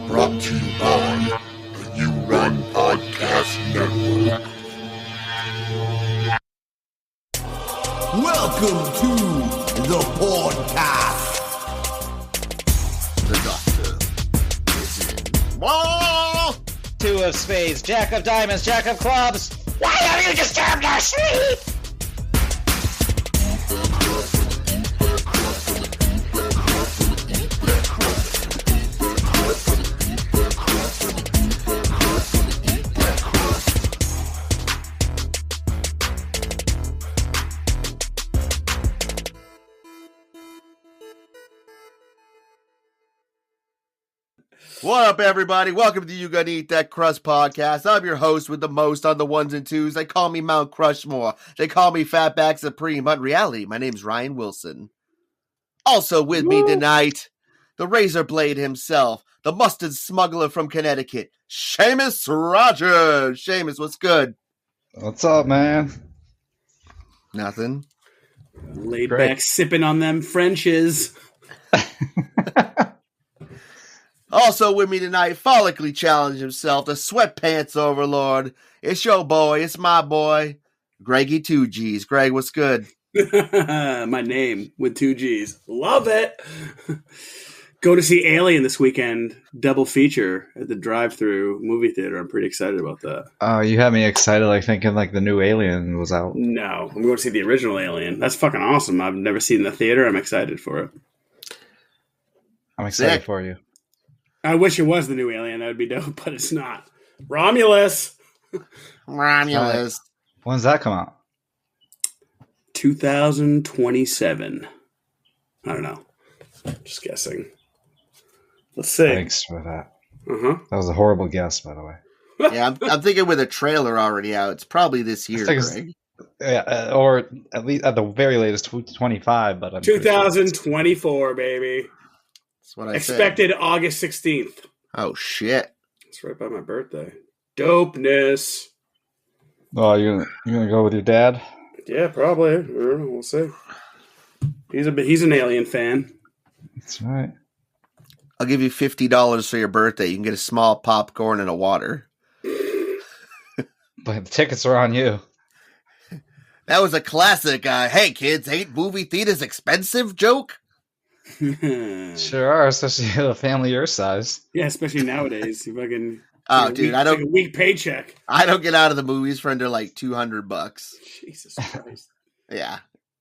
Brought to you by the You Run Podcast Network. Welcome to the podcast. The Doctor is in. Whoa! Two of spades, jack of diamonds, jack of clubs. Why have you disturbed our sleep? What up, everybody? Welcome to the You Gonna Eat That Crust podcast. I'm your host with the most on the ones and twos. They call me Mount Crushmore. They call me Fatback Supreme. But in reality, my name's Ryan Wilson. Also with me tonight, the razor blade himself, the mustard smuggler from Connecticut, Sheamus Rogers. Sheamus, what's good? What's up, man? Nothing. Laid Great. back, sipping on them Frenches. Also with me tonight, follically challenged himself, the sweatpants overlord. It's your boy, it's my boy, Greggy 2Gs. Greg, what's good? My name with 2 G's. Love it. Go to see Alien this weekend. Double feature at the drive-through movie theater. I'm pretty excited about that. Oh, you had me excited, like thinking like the new Alien was out. No, I'm going to see the original Alien. That's fucking awesome. I've never seen the theater. I'm excited for it. I'm excited Sick. for you. I wish it was the new Alien. That would be dope, but it's not. Romulus. Romulus. When's that come out? 2027. I don't know. Just guessing. Let's see. Thanks for that. Uh-huh. That was a horrible guess, by the way. Yeah, I'm thinking with a trailer already out, it's probably this year, I think Greg. Yeah, or at least at the very latest 25, but I'm pretty sure it's- 2024, baby. That's what I Expected August 16th. said. Oh, shit. That's right by my birthday. Dopeness. Oh, you gonna go with your dad? Yeah, probably. I don't know. We'll see. He's an Alien fan. That's right. I'll give you $50 for your birthday. You can get a small popcorn and a water. But the tickets are on you. That was a classic, hey, kids, ain't movie theaters expensive joke? Sure are, especially a family your size. Yeah, especially nowadays. You fucking. Oh, take a dude, week- I don't- take a week paycheck. I don't get out of the movies for under like $200. Jesus Christ. Yeah.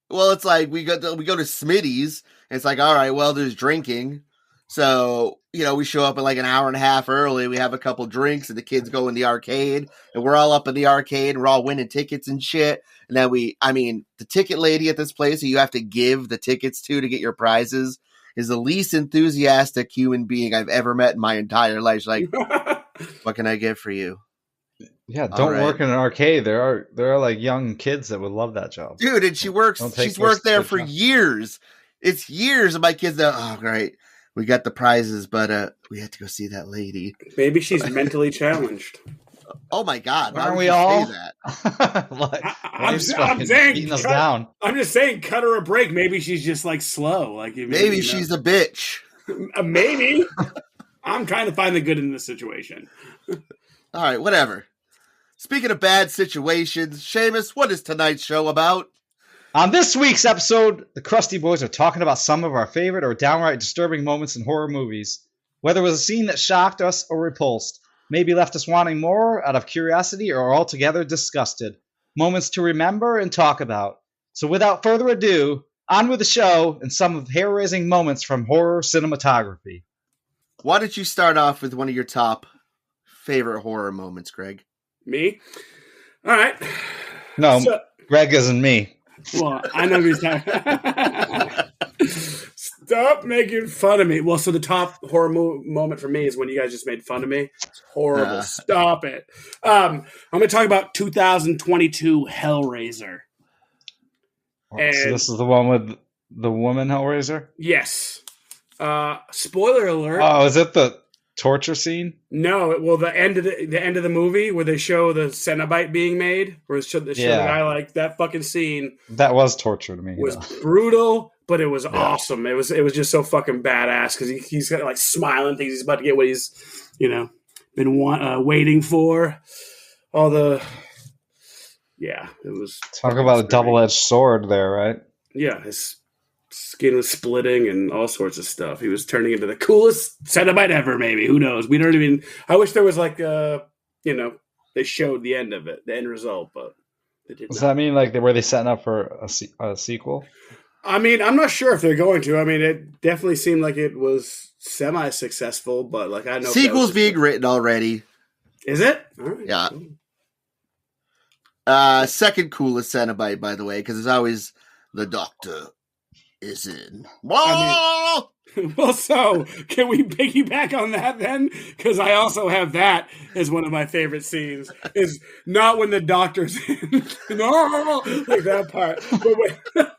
Well, it's like we go to Smitty's. And it's like, all right, well, there's drinking. So, we show up at like an hour and a half early. We have a couple drinks and the kids go in the arcade. And we're all up in the arcade and we're all winning tickets and shit. And then the ticket lady at this place who you have to give the tickets to get your prizes is the least enthusiastic human being I've ever met in my entire life. She's like, what can I get for you? Yeah, All don't right. work in an arcade. There are like young kids that would love that job. Dude, and she's worked there for years. It's years. And my kids are, oh, great. We got the prizes, but we had to go see that lady. Maybe she's mentally challenged. Oh my God! Why Aren't would we you all? say that? Like, I'm life's saying, fucking beating us down. I'm just saying, cut her a break. Maybe she's just like slow. Like Maybe she's a bitch. maybe. I'm trying to find the good in this situation. All right, whatever. Speaking of bad situations, Sheamus, what is tonight's show about? On this week's episode, the Crusty Boys are talking about some of our favorite or downright disturbing moments in horror movies. Whether it was a scene that shocked us or repulsed, maybe left us wanting more out of curiosity or altogether disgusted. Moments to remember and talk about. So without further ado, on with the show and some of hair-raising moments from horror cinematography. Why don't you start off with one of your top favorite horror moments, Greg? Me? All right. No, So- Greg isn't me. Well, I know who's talking. Stop making fun of me. Well, so the top horror moment for me is when you guys just made fun of me. It's horrible. Stop it. I'm going to talk about 2022 Hellraiser. So And- this is the one with the woman Hellraiser? Yes. Spoiler alert. Oh, is it the torture scene? No, well, the end of the movie where they show the Cenobite being made, where they show the guy like that fucking scene. That was torture to me. Was brutal, but it was awesome. It was just so fucking badass because he's got like smiling, thinks he's about to get what he's been waiting for. All the it was talk about a double-edged sword there, right? Yeah, his skin was splitting and all sorts of stuff. He was turning into the coolest Cenobite ever, maybe. Who knows? We don't even... I wish there was like, they showed the end of it, the end result, but they did Does that mean like were they setting up for a sequel? I mean, I'm not sure if they're going to. I mean, it definitely seemed like it was semi-successful, but like I know... Sequel's being written already. Is it? All right. Yeah. Cool. Second coolest Cenobite, by the way, because it's always the doctor is in. I mean, well, so can we piggyback on that then? Because I also have that as one of my favorite scenes. Is not when the doctor's in, no, like that part, but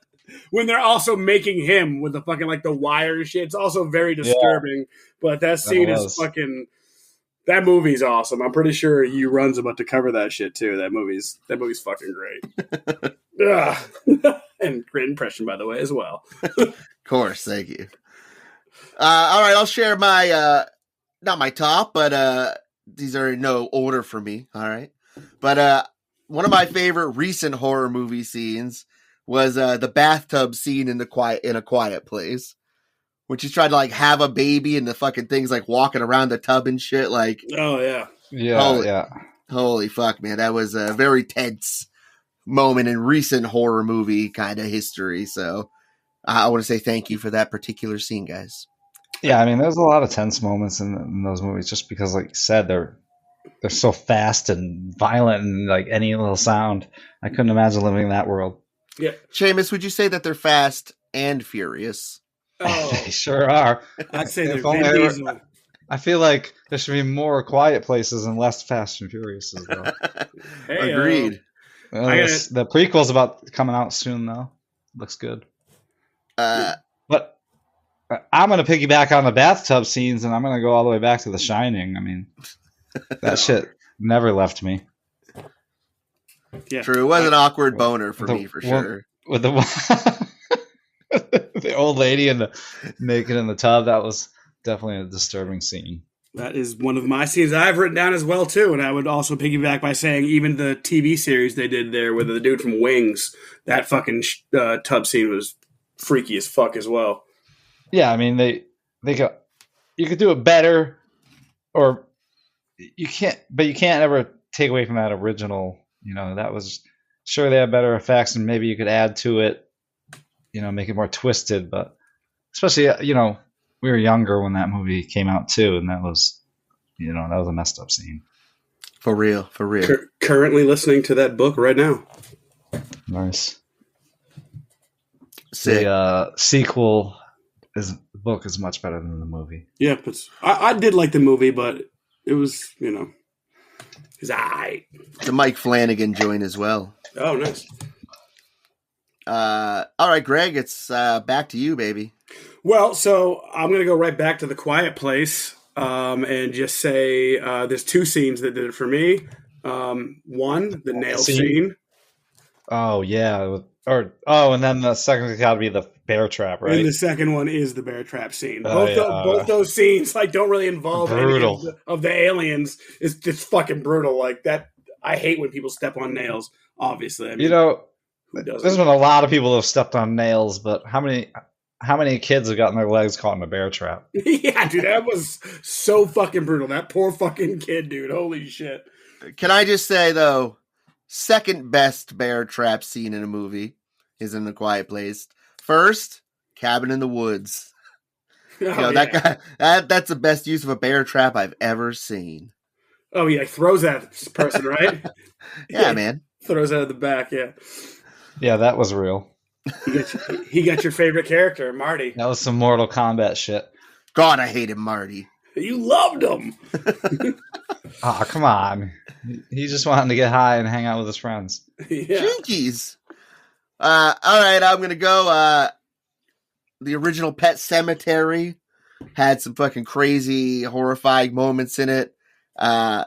when they're also making him with the fucking like the wire shit. It's also very disturbing. But that scene is fucking. That movie's awesome. I'm pretty sure You Run's about to cover that shit too. That movie's fucking great. And great impression, by the way, as well. Of course, thank you. All right, I'll share my not my top, but these are in no order for me. All right, but one of my favorite recent horror movie scenes was the bathtub scene in A Quiet Place. When she's trying to like have a baby and the fucking thing's like walking around the tub and shit, like holy fuck, man, that was a very tense moment in recent horror movie kind of history. So I want to say thank you for that particular scene, guys. Yeah, I mean, there's a lot of tense moments in those movies, just because, like you said, they're so fast and violent, and like any little sound, I couldn't imagine living in that world. Yeah, Sheamus, would you say that they're fast and furious? Oh, They sure are. I'd say they're only Vin Diesel. I feel like there should be more Quiet Places and less Fast and Furious as well. Agreed. The prequel's about coming out soon, though. Looks good. But I'm going to piggyback on the bathtub scenes, and I'm going to go all the way back to The Shining. I mean, that shit never left me. Yeah. True. It was an awkward boner for me, for sure. With the old lady and the naked in the tub, that was definitely a disturbing scene. That is one of my scenes I've written down as well, too. And I would also piggyback by saying even the TV series they did there with the dude from Wings, that fucking tub scene was freaky as fuck as well. Yeah, I mean, you could do it better, or you can't ever take away from that original. That was, sure, they had better effects, and maybe you could add to it, make it more twisted. But especially, we were younger when that movie came out too, and that was a messed up scene. For real. Currently listening to that book right now. Nice. Sick. The sequel the book is much better than the movie. Yeah, but I did like the movie, but it was, it's aight. The Mike Flanagan joint as well. Oh, nice. All right, Greg, it's back to you, baby. Well, so I'm going to go right back to The Quiet Place and just say there's two scenes that did it for me. One, the nail scene. Oh, yeah. And then the second got to be the bear trap, right? And the second one is the bear trap scene. Both those scenes don't really involve any of the aliens. It's just fucking brutal. Like that, I hate when people step on nails, obviously. I mean, there's been a lot of people who have stepped on nails, but how many kids have gotten their legs caught in a bear trap? Yeah, dude, that was so fucking brutal. That poor fucking kid, dude. Holy shit. Can I just say, though, second best bear trap scene in a movie is in A Quiet Place. First, Cabin in the Woods. That guy, that's the best use of a bear trap I've ever seen. Oh, yeah, throws that person, right? Yeah, man. Throws out of the back, yeah. Yeah, that was real. He got your favorite character, Marty. That was some Mortal Kombat shit. God, I hated Marty. You loved him. Oh, come on. He just wanted to get high and hang out with his friends. Yeah. Jinkies. All right, I'm going to go the original Pet Cemetery had some fucking crazy, horrifying moments in it. The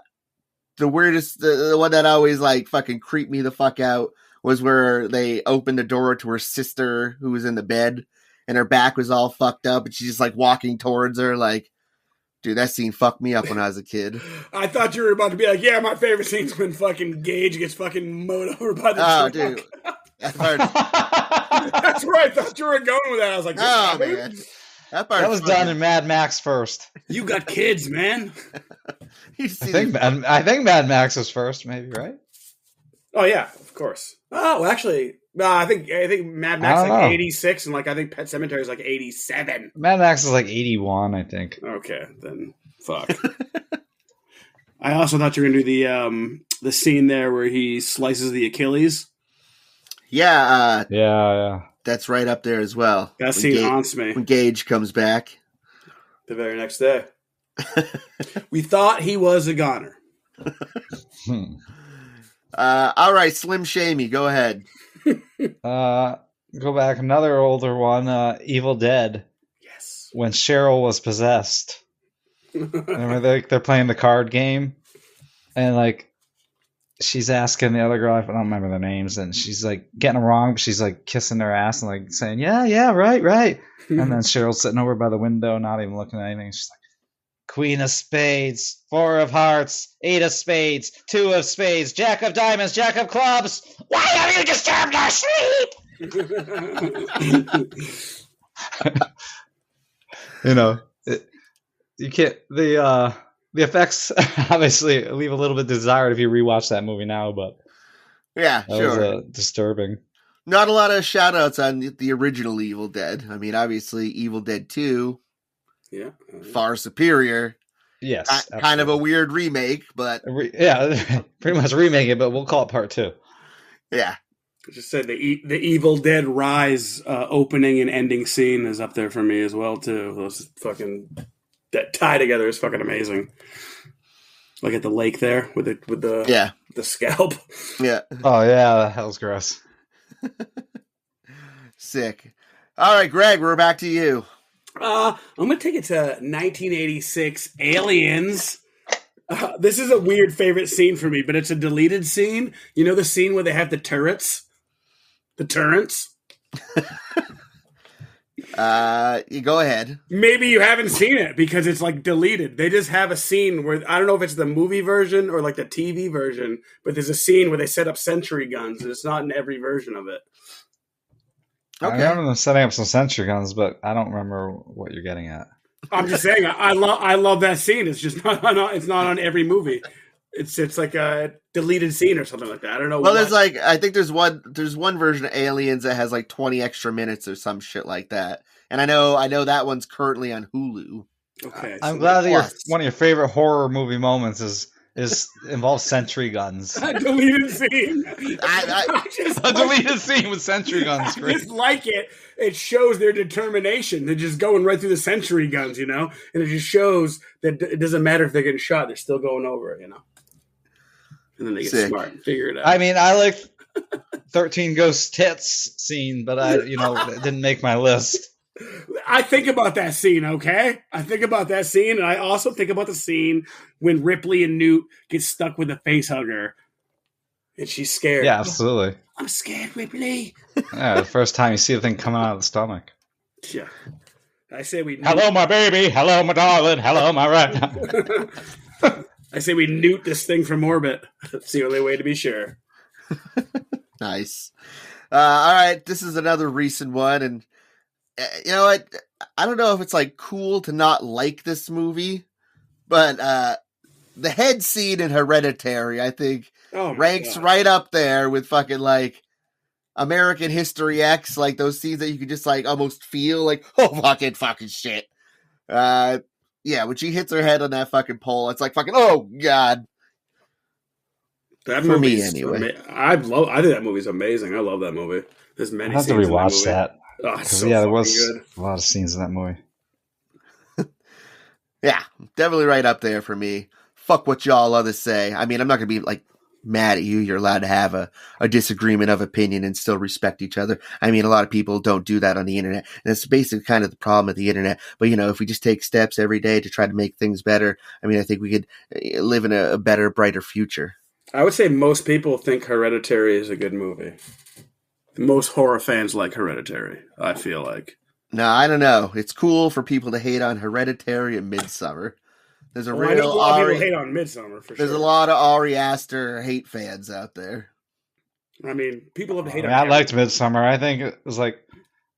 weirdest, the one that always like fucking creeped me the fuck out was where they opened the door to her sister who was in the bed and her back was all fucked up and she's just like walking towards her like, dude, that scene fucked me up when I was a kid. I thought you were about to be like, yeah, my favorite scene's when fucking Gage gets fucking mowed over by the truck. Dude. That's where I thought you were going with that. I was like, oh, man. That was done in Mad Max first. You got kids, man. I think Mad Max was first, maybe, right? Oh yeah, of course. Oh, well, actually, no, I think Mad Max is like 86, and like I think Pet Sematary is like 87. Mad Max is like 81, I think. Okay, then fuck. I also thought you were gonna do the scene there where he slices the Achilles. Yeah. Yeah. That's right up there as well. That scene haunts me. When Gage comes back. The very next day. We thought he was a goner. All right, Slim Shamy, go ahead. Go back, another older one, Evil Dead. Yes. When Cheryl was possessed. Remember they're playing the card game? And like she's asking the other girl, I don't remember their names, and she's like getting it wrong, but she's like kissing their ass and like saying, yeah, right. And then Cheryl's sitting over by the window, not even looking at anything. She's like, Queen of Spades, 4 of Hearts, 8 of Spades, 2 of Spades, Jack of Diamonds, Jack of Clubs. Why have you disturbed our sleep? You can't. The effects obviously leave a little bit desired if you rewatch that movie now, but yeah, that sure. was disturbing. Not a lot of shout outs on the original Evil Dead. I mean, obviously, Evil Dead 2. Yeah. Far superior. Yes. Kind of a weird remake, but. Yeah, pretty much remake it, but we'll call it part 2. Yeah. I just said the Evil Dead Rise opening and ending scene is up there for me as well, too. Those fucking. That tie together is fucking amazing. Like at the lake there with the scalp. Yeah. Oh, yeah, that was gross. Sick. All right, Greg, we're back to you. I'm going to take it to 1986 Aliens. This is a weird favorite scene for me, but it's a deleted scene. You know the scene where they have the turrets? The turrets? You go ahead. Maybe you haven't seen it because it's like deleted. They just have a scene where, I don't know if it's the movie version or like the TV version, but there's a scene where they set up sentry guns, and it's not in every version of it. Okay. I remember them setting up some sentry guns, but I don't remember what you're getting at. I'm just saying, I love that scene. It's just not on every movie. It's like a deleted scene or something like that. I don't know. Well, there's like, I think there's one version of Aliens that has like 20 extra minutes or some shit like that. And I know that one's currently on Hulu. Okay. I'm glad that one of your favorite horror movie moments is involves sentry guns. A deleted scene. A deleted scene with sentry guns. I just like it. It shows their determination. They're just going right through the sentry guns, and it just shows that it doesn't matter if they're getting shot; they're still going over it, And then they get smart and figure it out. I mean, I like 13 Ghost Tits scene, but it didn't make my list. I think about that scene, okay? I think about that scene, and I also think about the scene when Ripley and Newt get stuck with a face hugger, and she's scared. Yeah, absolutely. I'm scared, Ripley. Yeah, the first time you see the thing coming out of the stomach. Yeah. I say we... Hello, my baby. Hello, my darling. Hello, my right. I say we newt this thing from orbit. That's the only way to be sure. Nice. All right, this is another recent one, and you know what? I don't know if it's like cool to not like this movie, but the head scene in Hereditary, I think, ranks right up there with fucking like American History X, like those scenes that you could just like almost feel like, oh fucking shit. Yeah, when she hits her head on that fucking pole, it's like fucking, oh god. That for me anyway. I think that movie's amazing. I love that movie. There's many. I have to rewatch that. Oh, so there was good. a lot of scenes in that movie. Yeah, definitely right up there for me. Fuck what y'all others say. I mean, I'm not gonna be like mad at you. You're allowed to have a disagreement of opinion and still respect each other. I mean, a lot of people don't do that on the internet. And that's basically kind of the problem with the internet. But, if we just take steps every day to try to make things better, I mean, I think we could live in a better, brighter future. I would say most people think Hereditary is a good movie. Most horror fans like Hereditary, I feel like. No, I don't know. It's cool for people to hate on Hereditary and Midsommar. There's a I know a real lot of people hate on Midsommar, for sure. There's a lot of Ari Aster hate fans out there. I mean, people love to hate on I liked Midsommar. I think it was like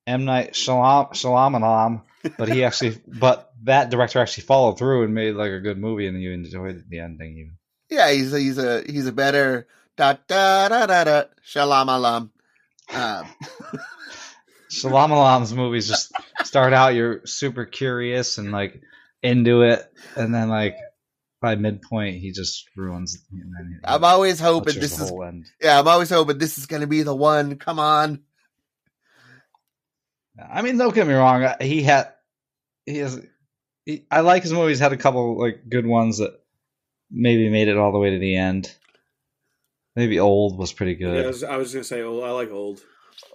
M. Night Shyamalan, but that director actually followed through and made like a good movie, and you enjoyed the ending even. Yeah, he's a better Shyamalan. Shyamalan's movies just start out, you're super curious and like into it, and then like by midpoint he just ruins. I'm always hoping this is end. Yeah, I'm always hoping this is going to be the one. Come on. I mean, don't get me wrong. I like his movies. Had a couple like good ones that maybe made it all the way to the end. Maybe Old was pretty good. Yeah, I was gonna say Old. I like Old.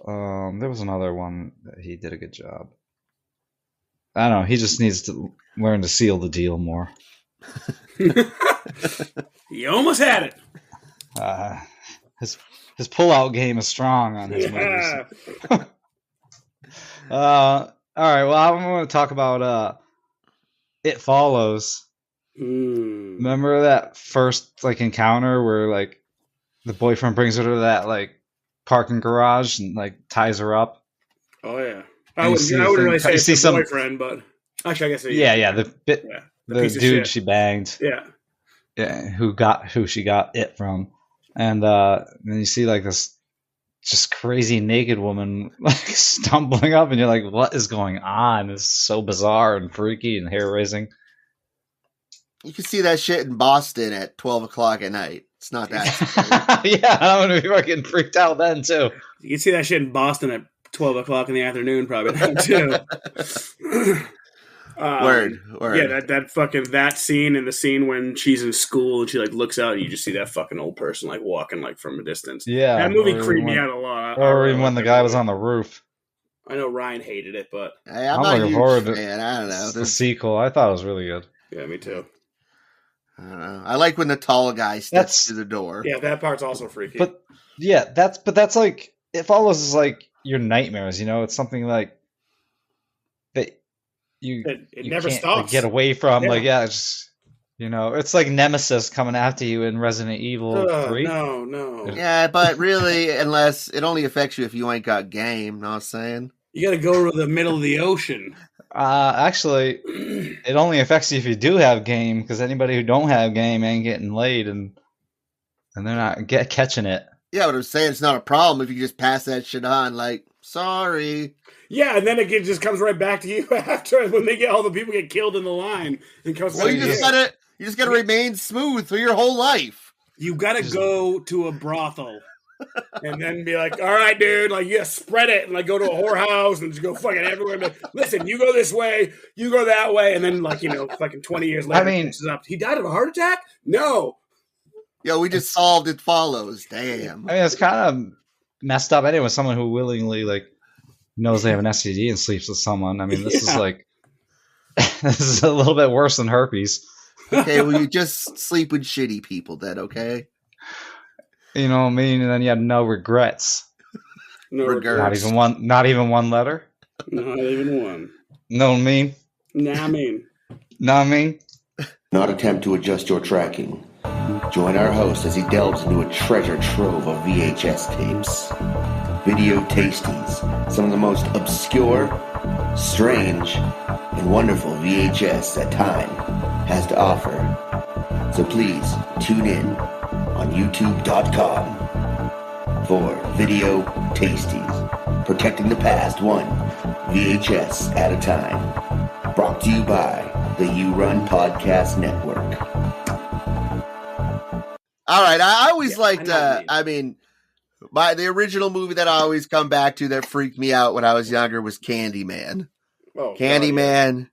There was another one that he did a good job. I don't know. He just needs to learn to seal the deal more. You almost had it. His pullout game is strong on his movies. All right. Well, I'm going to talk about It Follows. Remember that first like encounter where like the boyfriend brings her to that like parking garage and like ties her up? Oh yeah. I wouldn't really say it's the boyfriend, but actually I guess the dude she banged. Yeah. Yeah, who she got it from. And then you see like this just crazy naked woman like stumbling up, and you're like, what is going on? It's so bizarre and freaky and hair raising. You can see that shit in Boston at 12 o'clock at night. It's not that. Yeah, I'm going to be fucking freaked out then too. You can see that shit in Boston at 12 o'clock in the afternoon probably too. Word. Yeah, that scene and the scene when she's in school and she like looks out and you just see that fucking old person like walking like from a distance. Yeah, that movie creeped me out a lot. Or even when the guy was on the roof. I know Ryan hated it, but hey, I'm not a huge fan. I don't know. The sequel, I thought it was really good. Yeah, me too. I don't know. I like when the tall guy steps through the door. Yeah, that part's also freaky. But yeah, that's like It Follows is like your nightmares. It's something like that. It never can't, stops. Like, get away from. It's it's like Nemesis coming after you in Resident Evil 3. No. Yeah, but really, unless it only affects you if you ain't got game. Know what I'm saying? You got to go to the middle of the ocean. Actually, it only affects you if you do have game, because anybody who don't have game ain't getting laid, and they're not catching it. Yeah, but I'm saying it's not a problem if you just pass that shit on. Like, sorry. Yeah, and then it just comes right back to you after when all the people get killed in the line. And comes well, you just gotta remain smooth through your whole life. You gotta go to a brothel and then be like, all right, dude, like you spread it and like go to a whorehouse and just go fucking everywhere. But listen, you go this way, you go that way, and then like fucking 20 years later, he died of a heart attack? No. Yo, we just solved It Follows. Damn. I mean, it's kind of messed up anyway. Someone who willingly like knows they have an STD and sleeps with someone. I mean, this is like this is a little bit worse than herpes. Okay, well, you just sleep with shitty people then, okay? You know what I mean? And then you have no regrets. No regrets. Not even one letter? Not even one. Know what I mean? Nah, I mean. Know what I mean? Not attempt to adjust your tracking. Join our host as he delves into a treasure trove of VHS tapes. Video tasties. Some of the most obscure, strange, and wonderful VHS that time has to offer. So please tune in on youtube.com for Video Tasties, protecting the past one VHS at a time. Brought to you by the You Run Podcast Network. All right, I always liked, the original movie that I always come back to that freaked me out when I was younger was Candyman. Oh, Candyman.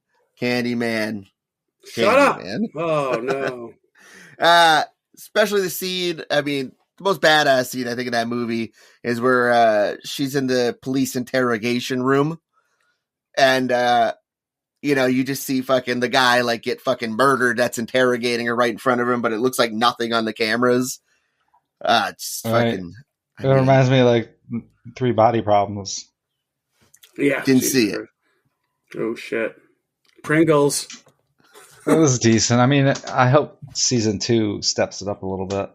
Shut up. Man. Oh, no. Especially the scene, I mean, most badass scene I think in that movie is where she's in the police interrogation room, and you just see fucking the guy like get fucking murdered that's interrogating her right in front of him, but it looks like nothing on the cameras. It's fucking. It reminds me of like 3 Body Problems. Yeah, didn't see it. Oh shit, Pringles. It was decent. I mean, I hope season 2 steps it up a little bit.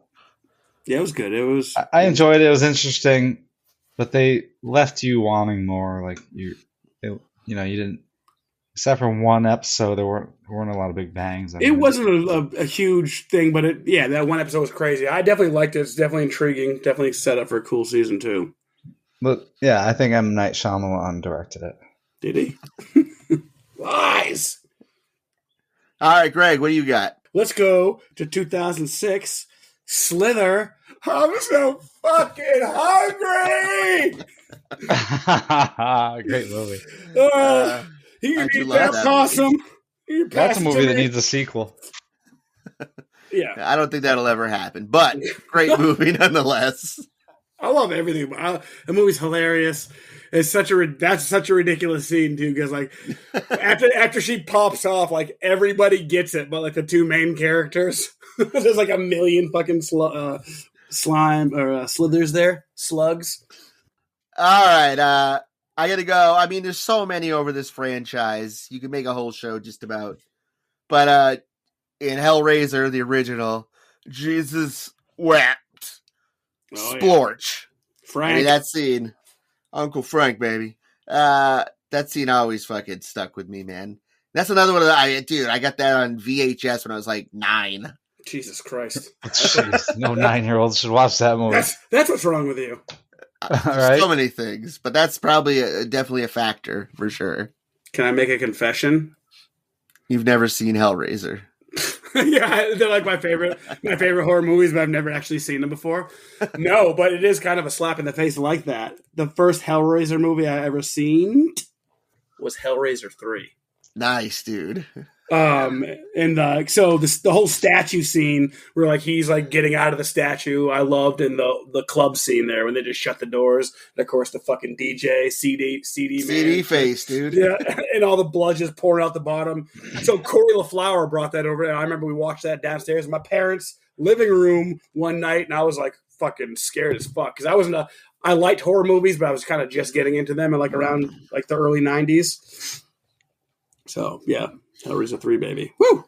Yeah, it was good. It was. I enjoyed it. It was interesting, but they left you wanting more. Like you didn't. Except for one episode, there weren't a lot of big bangs. It wasn't a huge thing, but that one episode was crazy. I definitely liked it. It's definitely intriguing. Definitely set up for a cool season 2. But yeah, I think M. Night Shyamalan directed it. Did he? Lies. All right, Greg, what do you got? Let's go to 2006. Slither. I'm so fucking hungry. Great movie. You can eat that possum. That's a movie that needs a sequel. Yeah. I don't think that'll ever happen, but great movie nonetheless. I love everything. The movie's hilarious. It's that's such a ridiculous scene too, because like after she pops off, like everybody gets it, but like the 2 main characters, there's like a million fucking slime or slithers there, slugs. All right, I gotta go. I mean, there's so many over this franchise. You can make a whole show just about. But in Hellraiser, the original, Jesus wept. Splorch. Yeah. Frank. I mean, that scene. Uncle Frank, baby. That scene always fucking stuck with me, man. That's another one of the... I got that on VHS when I was like 9. Jesus Christ. Jeez, no 9-year-olds should watch that movie. That's what's wrong with you. Right. So many things, but that's probably definitely a factor for sure. Can I make a confession? You've never seen Hellraiser. Yeah, they're like my favorite horror movies, but I've never actually seen them before. No, but it is kind of a slap in the face like that. The first Hellraiser movie I ever seen was Hellraiser 3. Nice, dude. So the whole statue scene where like he's like getting out of the statue, I loved, in the club scene there when they just shut the doors. And of course the fucking DJ CD man. face, dude. Yeah, and all the blood just pouring out the bottom. So Corey LaFlower brought that over, and I remember we watched that downstairs in my parents' living room one night, and I was like fucking scared as fuck because I liked horror movies, but I was kind of just getting into them in like around like the early 90s. So yeah. Hellraiser 3, baby. Woo!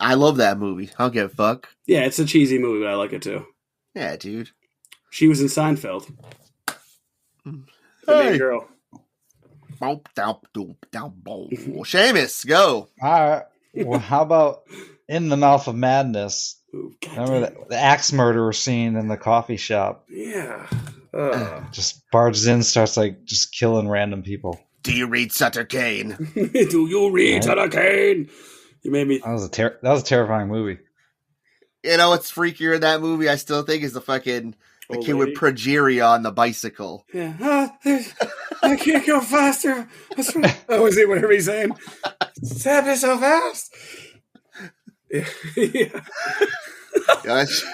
I love that movie. I don't give a fuck. Yeah, it's a cheesy movie, but I like it too. Yeah, dude. She was in Seinfeld. The main girl. Sheamus, go. All right. Well, how about In the Mouth of Madness? Ooh, Remember the axe murderer scene in the coffee shop? Yeah. Just barges in, starts like just killing random people. Do you read Sutter Kane? Do you read Sutter Kane? You made me. That was a terrifying movie. You know what's freakier in that movie? I still think is the fucking Old kid lady? with progeria on the bicycle. Yeah. I can't go faster. Oh, is it whatever he's saying? It's happening so fast. Yeah. Gosh.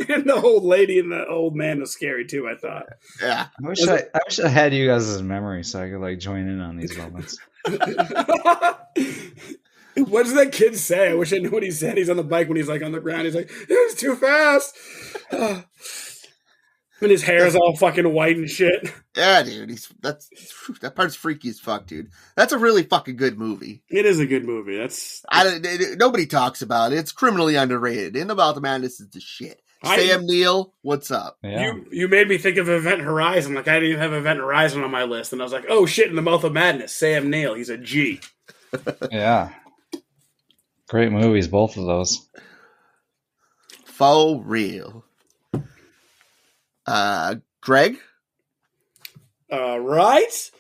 And the old lady and the old man was scary too, I thought. Yeah. I wish I had you guys' memory so I could like join in on these moments. What does that kid say? I wish I knew what he said. He's on the bike when he's like on the ground. He's like, it was too fast. And his hair is all fucking white and shit. Yeah, dude. That part's freaky as fuck, dude. That's a really fucking good movie. It is a good movie. Nobody talks about it. It's criminally underrated. In About the Madness is the shit. Sam Neill, what's up? Yeah. You made me think of Event Horizon. Like I didn't even have Event Horizon on my list, and I was like, oh shit! In the Mouth of Madness, Sam Neill. He's a G. Yeah. Great movies, both of those. For real. Greg? Right.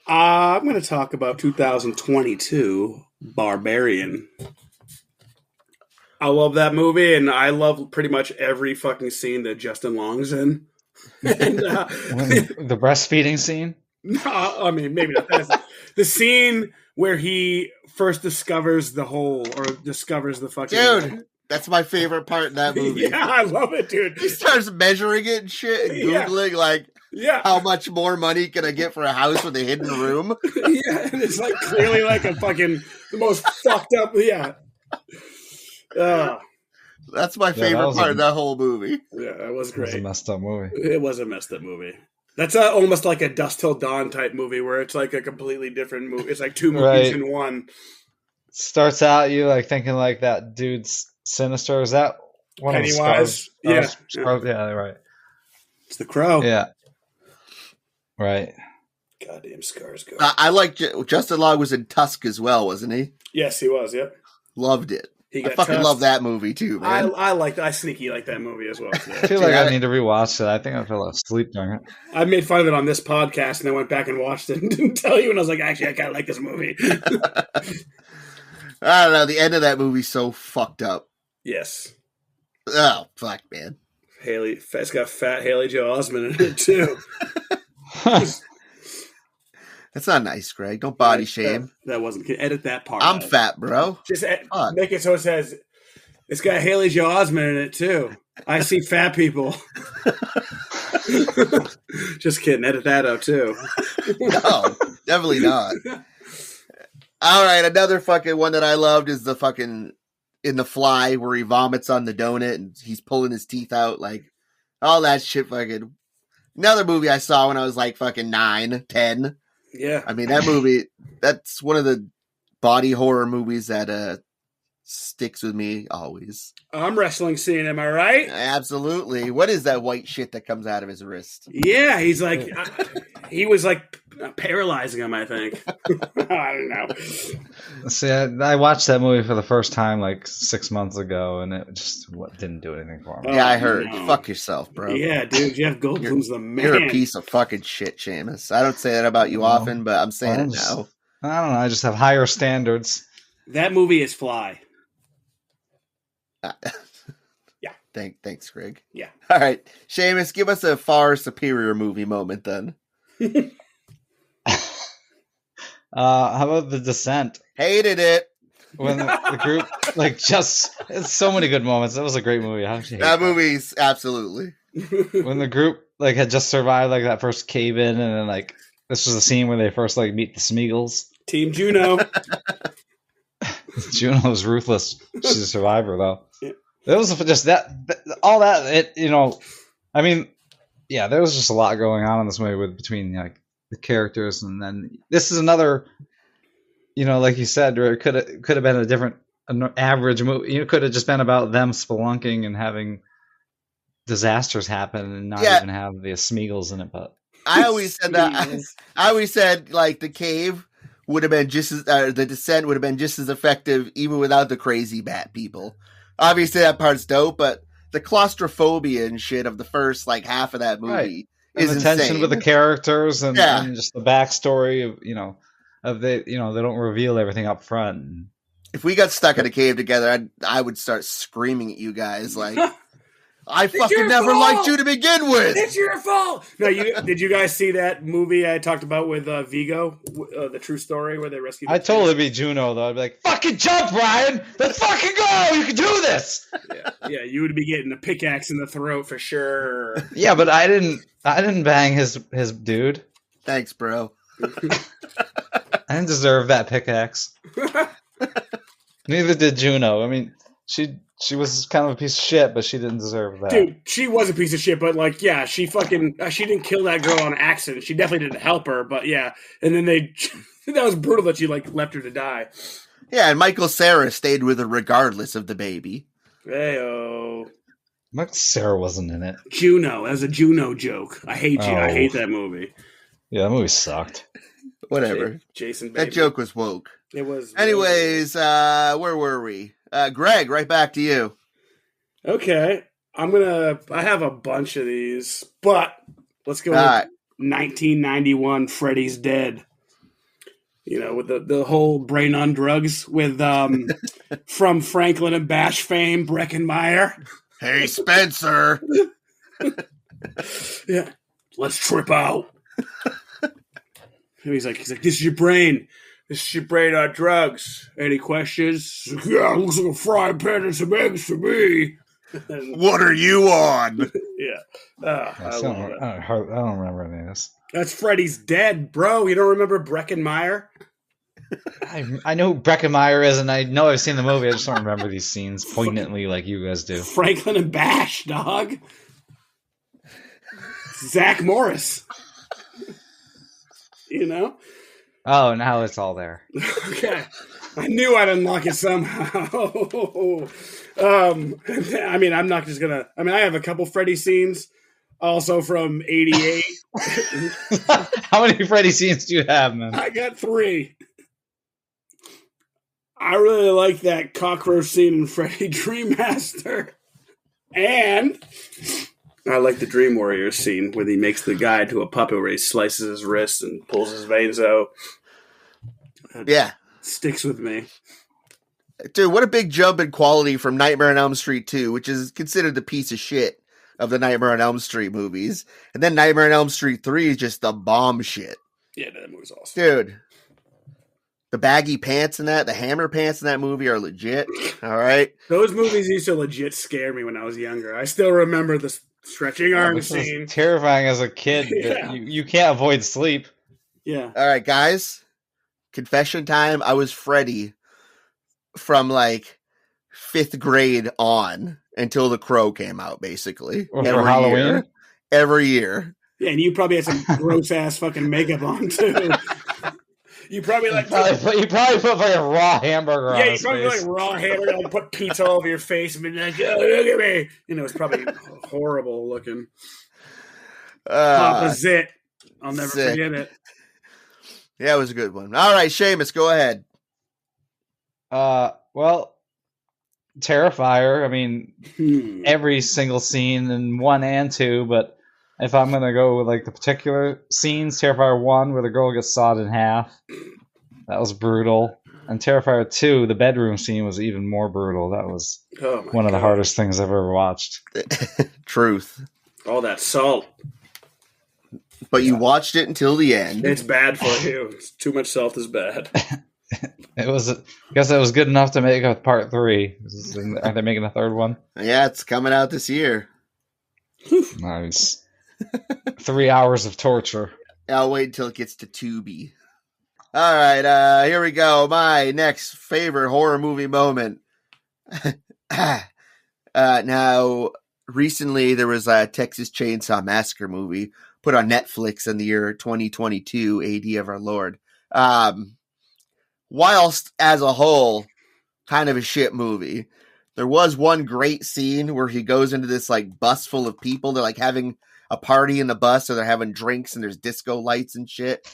I'm going to talk about 2022 Barbarian. I love that movie, and I love pretty much every fucking scene that Justin Long's in. And, the breastfeeding scene? No, I mean, maybe not. The scene where he first discovers the hole, or discovers the fucking... Dude, That's my favorite part in that movie. Yeah, I love it, dude. He starts measuring it and shit, and Yeah. Googling, like, Yeah. how much more money can I get for a house with a hidden room? Yeah, and it's like clearly like a fucking the most fucked up. Yeah. That's my favorite part of that whole movie. Yeah, that was It was great. a messed up movie. It was a messed up movie. That's almost like a Dusk Till Dawn type movie where it's like a completely different movie. It's like two movies Right. in one. Starts out you like thinking like that dude's Sinister. Is that one Pennywise? of the Scars? Yeah, right. It's the Crow. Yeah. Right. Goddamn Skarsgård. I like Justin Long was in Tusk as well, wasn't he? Yes, he was. Yep. Loved it. He I got fucking tusked. love that movie too, man. I sneaky like that movie as well. I Yeah. feel like I need to rewatch it. I think I fell asleep during it. I made fun of it on this podcast, and I went back and watched it and didn't tell you. And I was like, actually, I kind of like this movie. I don't know. The end of that movie's so fucked up. Yes. Oh, fuck, man. It's got fat Haley Joel Osment in it, too. That's not nice, Greg. Don't body shame. That wasn't. Edit that part. I'm out. fat, bro. Just Fuck. make it so it says, it's got Haley Joel Osment in it, too. I see fat people. Just kidding. Edit that out, too. No, definitely not. All right, another fucking one that I loved is the fucking in The Fly where he vomits on the donut and he's pulling his teeth out, like all that shit. Fucking another movie I saw when I was like fucking 9, 10. Yeah. I mean that movie. That's one of the body horror movies that sticks with me always. Arm wrestling scene, am I right? Absolutely. What is that white shit that comes out of his wrist? Yeah, he's like, he was like paralyzing him, I think. I don't know. See, I watched that movie for the first time like 6 months ago, and it just didn't do anything for me. Yeah, I heard. no. Fuck yourself, bro. Yeah, dude, Jeff Goldblum's the man. You're a piece of fucking shit, Sheamus. I don't say that about you often, but I'm saying it now. I don't know. I just have higher standards. That movie is Fly. Yeah. Thanks, Greg. Yeah. All right, Sheamus, give us a far superior movie moment then. How about The Descent? Hated it. When the group, like, it's so many good moments. That was a great movie. How did you hate That movie's absolutely. When the group, like, had just survived, like, that first cave-in, and then, like, this was the scene where they first, like, meet the Smeagol's. Team Juno. Juno's ruthless. She's a survivor, though. Yeah. It was just all that, I mean, yeah, there was just a lot going on in this movie between, like, the characters, and then this is another, like you said, where it could have been an average movie. It could have just been about them spelunking and having disasters happen and not even have the Smeagol's in it. But I always said that. I always said like the cave would have been just as the descent would have been just as effective even without the crazy bat people. Obviously that part's dope, but the claustrophobia and shit of the first like half of that movie is the tension insane. with the characters and just the backstory of they don't reveal everything up front. If we got stuck in a cave together, I would start screaming at you guys like, I fucking never liked you to begin with. It's your fault. No, did you guys see that movie I talked about with Vigo, the true story where they rescued? I'd totally be Juno though. I'd be like, "Fucking jump, Ryan! Let's fucking go! You can do this!" Yeah, you would be getting a pickaxe in the throat for sure. Yeah, but I didn't bang his dude. Thanks, bro. I didn't deserve that pickaxe. Neither did Juno. I mean, she was kind of a piece of shit, but she didn't deserve that. Dude, she was a piece of shit, but like, yeah, she fucking she didn't kill that girl on accident. She definitely didn't help her, but yeah. And then that was brutal that she like left her to die. Yeah, and Michael Cera stayed with her regardless of the baby. Heyo. Michael Cera wasn't in it. Juno. That was a Juno joke. I hate you. I hate that movie. Yeah, that movie sucked. Whatever. Jason Bateman. That joke was woke. It was. Anyways, where were we? Greg, right back to you. Okay. I have a bunch of these, but let's go with 1991 Freddy's Dead. With the whole brain on drugs with from Franklin and Bash fame, Breckenmeyer. Hey, Spencer. Yeah. Let's trip out. He's like, this is your brain. This is your brain on drugs. Any questions? Yeah, looks like a frying pan and some eggs for me. What are you on? Yeah. I love it. I don't remember any of this. That's Freddy's dead, bro. You don't remember Breckenmeyer? I know who Breckenmeyer is, and I know I've seen the movie. I just don't remember these scenes poignantly like you guys do. Franklin and Bash, dog. Zach Morris. You know? Oh, now it's all there. Okay. I knew I'd unlock it somehow. I mean, I'm not just gonna... I mean, I have a couple Freddy scenes, also from 88. How many Freddy scenes do you have, man? I got 3. I really like that cockroach scene in Freddy Dream Master. And I like the Dream Warrior scene where he makes the guy into a puppet where he slices his wrist and pulls his veins out. Yeah. Sticks with me. Dude, what a big jump in quality from Nightmare on Elm Street 2, which is considered the piece of shit of the Nightmare on Elm Street movies. And then Nightmare on Elm Street 3 is just the bomb shit. Yeah, that movie's awesome. Dude, the baggy pants in that, the hammer pants in that movie are legit. All right? Those movies used to legit scare me when I was younger. I still remember the stretching arm This scene. is terrifying as a kid. Yeah. You can't avoid sleep. Yeah. All right, guys. Confession time. I was Freddy from like 5th grade on until The Crow came out, basically. Or for Halloween? Every year. Yeah, and you probably had some gross ass fucking makeup on too. You probably like You probably put like a raw hamburger on you his probably face. like raw hammer, like put pizza all over your face and be like, oh, look at me. You know, it's probably horrible looking. Papa Zit. I'll never Sick. forget it. Yeah, it was a good one. All right, Sheamus, go ahead. Well, Terrifier. I mean, every single scene in 1 and 2, but if I'm gonna go with like the particular scenes, Terrifier 1, where the girl gets sawed in half, that was brutal. And Terrifier 2, the bedroom scene was even more brutal. That was one of the hardest things I've ever watched. Truth. All that salt. But you watched it until the end. It's bad for you. Too much salt is bad. It was. I guess it was good enough to make a part 3. Are they making a 3rd one? Yeah, it's coming out this year. Nice. 3 hours of torture. I'll wait until it gets to Tubi. All right, here we go. My next favorite horror movie moment. Now, recently there was a Texas Chainsaw Massacre movie put on Netflix in the year 2022, AD of our Lord. Whilst, as a whole, kind of a shit movie, there was one great scene where he goes into this like bus full of people. They're like having a party in the bus, so they're having drinks and there's disco lights and shit.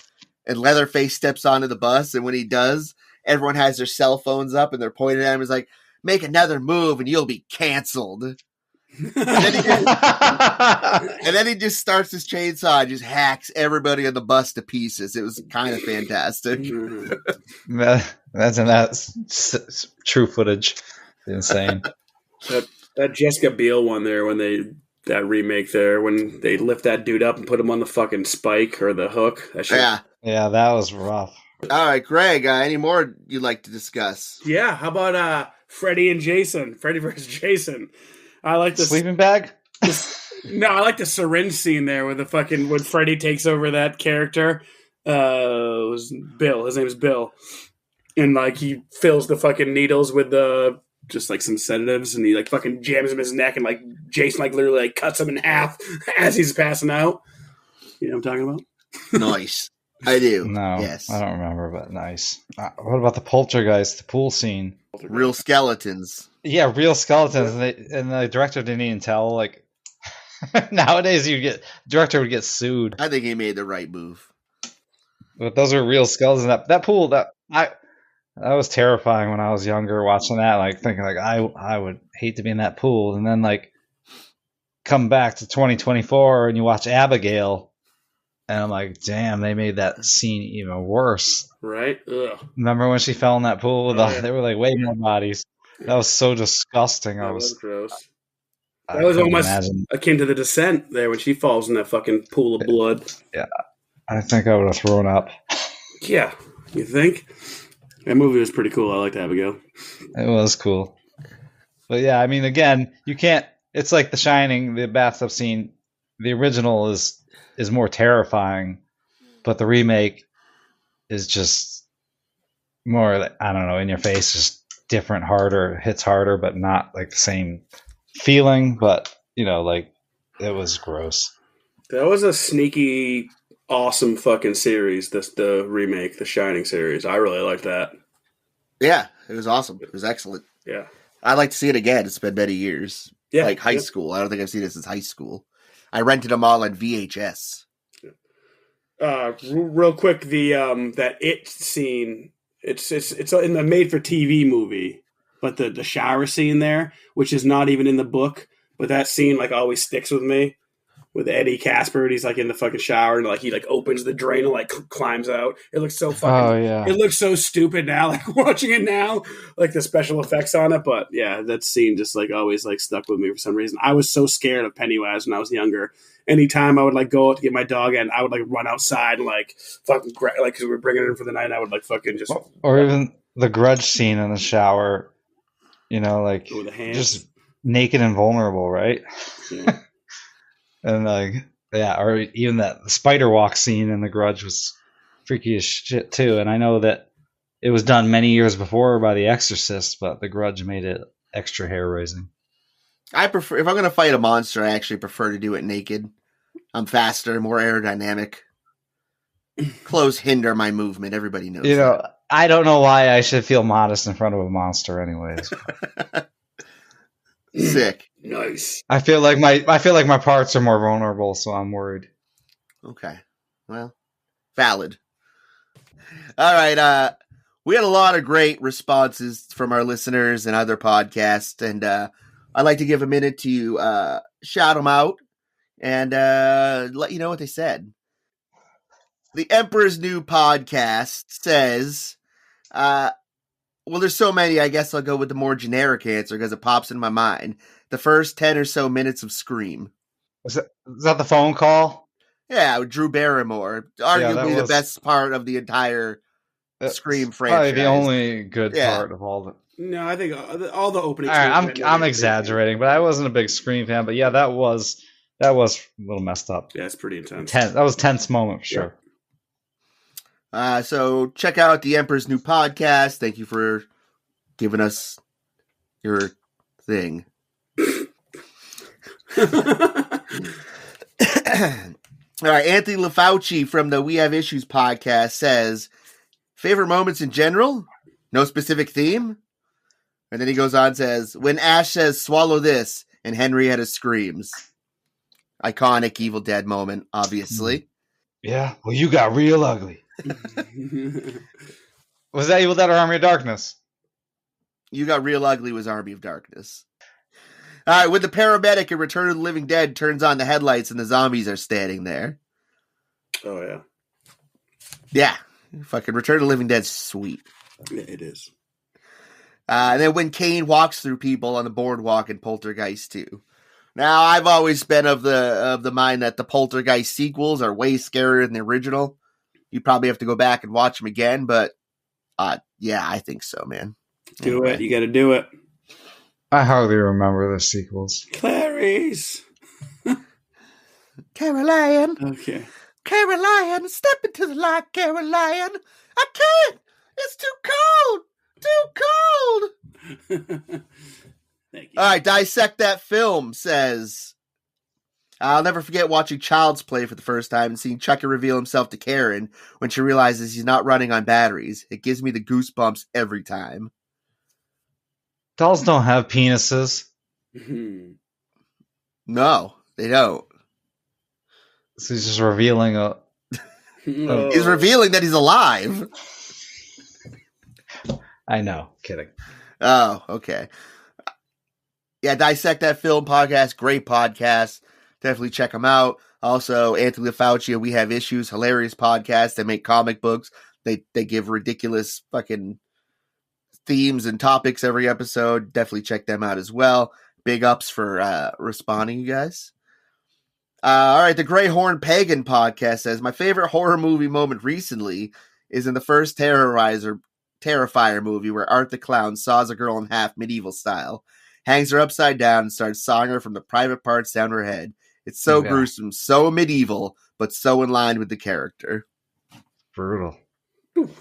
And Leatherface steps onto the bus, and when he does, everyone has their cell phones up and they're pointing at him. He's like, "Make another move and you'll be canceled." And then he just starts his chainsaw and just hacks everybody on the bus to pieces. It was kind of fantastic. That's true footage. Insane. That Jessica Biel one there, that remake there, when they lift that dude up and put him on the fucking spike or the hook. Yeah, that was rough. All right, Greg, any more you'd like to discuss? Yeah, how about Freddy and Jason? Freddy versus Jason. I like the sleeping bag. No, I like the syringe scene there with when Freddy takes over that character. It was Bill. His name is Bill, and like he fills the fucking needles with just like some sedatives, and he like fucking jams him in his neck, and like Jason like literally like cuts him in half as he's passing out. You know what I'm talking about? Nice. I do. No, yes. I don't remember, but nice. What about the poltergeist, the pool scene? Real skeletons. Yeah, real skeletons, and the director didn't even tell. Like nowadays, director would get sued. I think he made the right move. But those are real skeletons. That pool, that was terrifying when I was younger, watching that, like thinking like I would hate to be in that pool, and then like come back to 2024 and you watch Abigail. And I'm like, damn, they made that scene even worse. Right? Ugh. Remember when she fell in that pool? There were like way more bodies. That was so disgusting. That was gross. I That was couldn't almost imagine. akin to The Descent there when she falls in that fucking pool of blood. Yeah, I think I would have thrown up. Yeah. You think? That movie was pretty cool. I liked Abigail. It was cool. But yeah, I mean, again, you can't. It's like The Shining, the bathtub scene. The original is more terrifying, but the remake is just more, I don't know, in your face, just different, harder, hits harder, but not like the same feeling. But like it was gross. That was a sneaky, awesome fucking series. The remake, the Shining series. I really liked that. Yeah, it was awesome. It was excellent. Yeah. I'd like to see it again. It's been many years. Yeah. Like high school. I don't think I've seen it since high school. I rented them all on VHS. Real quick, the that It scene. It's in the made for TV movie, but the shower scene there, which is not even in the book, but that scene like always sticks with me. With Eddie Casper, and he's like in the fucking shower, and like he like opens the drain and like climbs out. It looks so fucking. Oh yeah. It looks so stupid now, like watching it now, like the special effects on it. But yeah, that scene just like always like stuck with me for some reason. I was so scared of Pennywise when I was younger. Anytime I would like go out to get my dog, and I would like run outside and like fucking like because we were bringing it in for the night, and I would like fucking just. Or even the Grudge scene in the shower. Like with the hands. Just naked and vulnerable, right? Yeah. And like, yeah, or even that spider walk scene in The Grudge was freaky as shit too. And I know that it was done many years before by The Exorcist, but The Grudge made it extra hair raising. I prefer, if I'm going to fight a monster, I actually prefer to do it naked. I'm faster, more aerodynamic. Clothes hinder my movement. Everybody knows. That. I don't know why I should feel modest in front of a monster, anyways. Sick. Nice. I feel like my parts are more vulnerable, so I'm worried. Okay. Well, valid. All right. We had a lot of great responses from our listeners and other podcasts, and I'd like to give a minute to shout them out and let you know what they said. The Emperor's New Podcast says, well, there's so many, I guess I'll go with the more generic answer because it pops in my mind. The first 10 or so minutes of Scream. Is that the phone call? Yeah, with Drew Barrymore. Arguably the best part of the entire Scream franchise. Probably the only good part of all the... No, I think all the openings... All right, I'm exaggerating, but I wasn't a big Scream fan. But yeah, that was a little messed up. Yeah, it's pretty intense. That was a tense moment for sure. So check out the Emperor's New Podcast. Thank you for giving us your thing. All right, Anthony LaFauci from the We Have Issues podcast says, favorite moments in general? No specific theme? And then he goes on and says, when Ash says, swallow this, and Henrietta screams. Iconic Evil Dead moment, obviously. Yeah, well, you got real ugly. Was that Evil Dead or Army of Darkness? You Got Real Ugly was Army of Darkness. All right, when the paramedic in Return of the Living Dead turns on the headlights and the zombies are standing there. Oh, yeah. Yeah. Fucking Return of the Living Dead's sweet. Yeah, it is. And then when Kane walks through people on the boardwalk in Poltergeist 2. Now, I've always been of the mind that the Poltergeist sequels are way scarier than the original. You probably have to go back and watch them again, but yeah, I think so, man. Do it. You got to do it. I hardly remember the sequels. Clarice. Caroline. Okay. Caroline, step into the light, Caroline. I can't. It's too cold. Too cold. Thank you. All right, Dissect That Film says, I'll never forget watching Child's Play for the first time and seeing Chucky reveal himself to Karen when she realizes he's not running on batteries. It gives me the goosebumps every time. Dolls don't have penises. No, they don't. So he's just revealing He's revealing that he's alive. I know. Kidding. Oh, okay. Yeah, Dissect That Film podcast. Great podcast. Definitely check them out. Also, Anthony Fauci, We Have Issues. Hilarious podcast. They make comic books. They give ridiculous fucking themes and topics every episode. Definitely check them out as well. Big ups for responding, you guys. All right, the Grey Horn Pagan podcast says, my favorite horror movie moment recently is in the first Terrifier movie where Art the Clown saws a girl in half medieval style, hangs her upside down, and starts sawing her from the private parts down her head. It's so gruesome, so medieval, but so in line with the character. Brutal.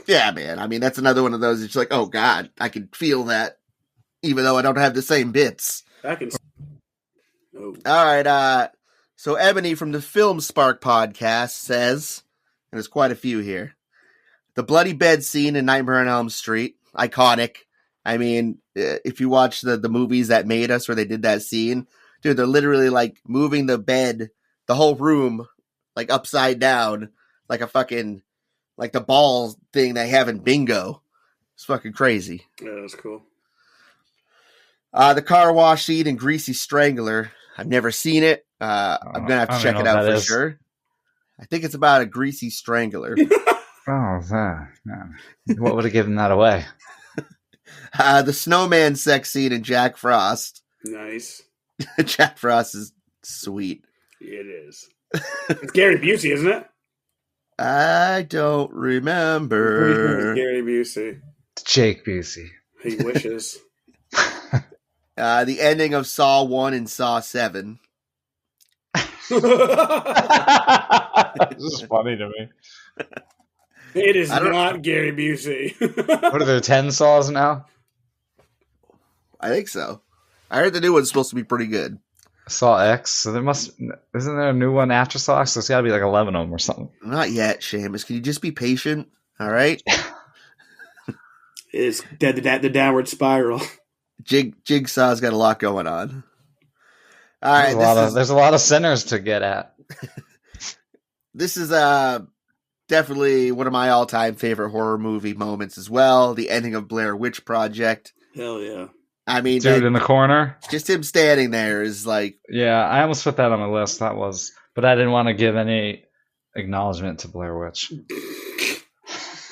Yeah, man. I mean, that's another one of those. It's like, oh, God, I can feel that, even though I don't have the same bits. I can. Oh. All right. So Ebony from the Film Spark podcast says, and there's quite a few here, the bloody bed scene in Nightmare on Elm Street, iconic. I mean, if you watch the movies that made us where they did that scene, dude, they're literally like moving the bed, the whole room, like upside down, like a fucking, like the ball thing they have in Bingo. It's fucking crazy. Yeah, that's cool. The car wash scene in Greasy Strangler. I've never seen it. I'm going to have to check it out for sure. I think it's about a greasy strangler. Oh, that. Man. What would have given that away? The snowman sex scene in Jack Frost. Nice. Jack Frost is sweet. It is. It's Gary Busey, isn't it? I don't remember. It's Gary Busey. Jake Busey. He wishes. The ending of Saw 1 and Saw 7. This is funny to me. It is not Gary Busey. What are there, 10 Saws now? I think so. I heard the new one's supposed to be pretty good. Saw X, so isn't there a new one after Saw X? There's got to be like 11 of them or something. Not yet, Sheamus. Can you just be patient? All right? It's the downward spiral. Jigsaw's got a lot going on. All right, there's a lot of sinners to get at. This is definitely one of my all-time favorite horror movie moments as well. The ending of Blair Witch Project. Hell yeah. I mean, dude in the corner. Just him standing there is like. Yeah, I almost put that on my list. But I didn't want to give any acknowledgement to Blair Witch.